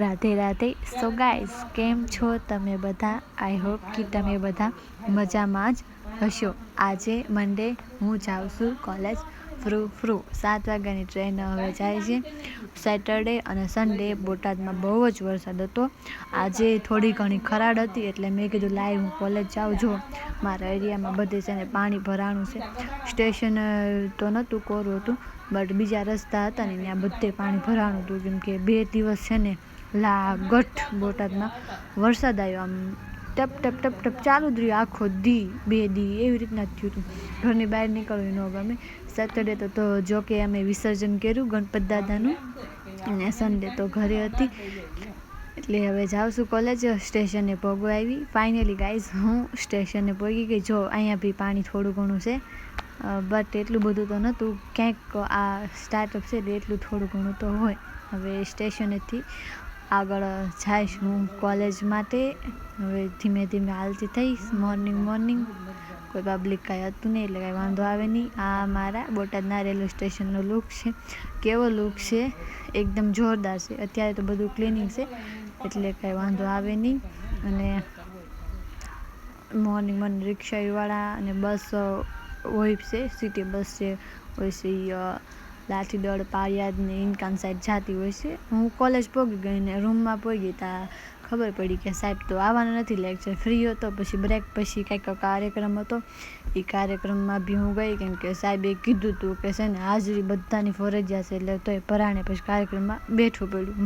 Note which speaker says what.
Speaker 1: Radhe Radhe. So guys, કેમ છો તમે બધા? આઈ હોપ કે તમે બધા મજામાં જ હશો. આજે મંડે, હું જાઉં છું કોલેજ ફ્રૂ 7 વાગ્યાની ટ્રેન હવે જાય છે. સેટરડે અને સન્ડે બોટાદમાં બહુ જ વરસાદ હતો. આજે થોડી ઘણી ખરાડ હતી એટલે મેં કીધું લાઈવ હું કોલેજ જાઉં. જો મારા એરિયામાં બધે છે ને પાણી ભરાણું છે. સ્ટેશન તો નહોતું, કોરું હતું, બટ બીજા રસ્તા હતા ને ત્યાં બધે પાણી ભરાણું હતું. કેમ કે 2 દિવસ છે ને લાગઠ બોટાદમાં વરસાદ આવ્યો. આમ ટપ ટપ ટપ ટપ ચાલુ જ રહ્યો આખો દી, 2 દી એવી રીતના જ થયું હતું. ઘરની બહાર નીકળવું ન ગમે. સેટરડે તો જો કે અમે વિસર્જન કર્યું ગણપત દાદાનું, અને સન્ડે તો ઘરે હતી. એટલે હવે જાઉં છું કોલેજ. સ્ટેશને પહોંચવા આવી ફાઇનલી ગાઈઝ. હું સ્ટેશને પહોંચી ગઈ. જો અહીંયા બી પાણી થોડું ઘણું છે, બટ એટલું બધું તો નહોતું. ક્યાંક આ સ્ટાર્ટઅપ છે એટલે એટલું થોડું ઘણું તો હોય. હવે સ્ટેશનેથી આગળ જઈશ હું કોલેજ માટે. હવે ધીમે ધીમે હાલતી થઈશ. મોર્નિંગ કોઈ પબ્લિક કાંઈ હતું નહીં એટલે કાંઈ વાંધો આવે નહીં. આ મારા બોટાદના રેલવે સ્ટેશનનો લુક છે. કેવો લુક છે? એકદમ જોરદાર છે. અત્યારે તો બધું ક્લિનિંગ છે એટલે કાંઈ વાંધો આવે નહીં. અને મોર્નિંગ રિક્ષાવાળા અને બસ હોય છે, સિટી બસ છે, હોય છે લાઠીદળ, પાળિયાદ ને ઇનકાન સાઈડ જતી હોય છે. હું કોલેજ પહોંચી ગઈ ને રૂમમાં પહોંચી ત્યાં ખબર પડી કે સાહેબ તો આવવાના નથી. લેક્ચર ફ્રી હતો, પછી બ્રેક પછી કંઈક કાર્યક્રમ હતો. એ કાર્યક્રમમાં બી હું ગઈ કેમ કે સાહેબે કીધું હતું કે છે ને હાજરી બધાની ફરજિયાત છે, એટલે તોય પરાણે પછી કાર્યક્રમમાં બેઠવું પડ્યું.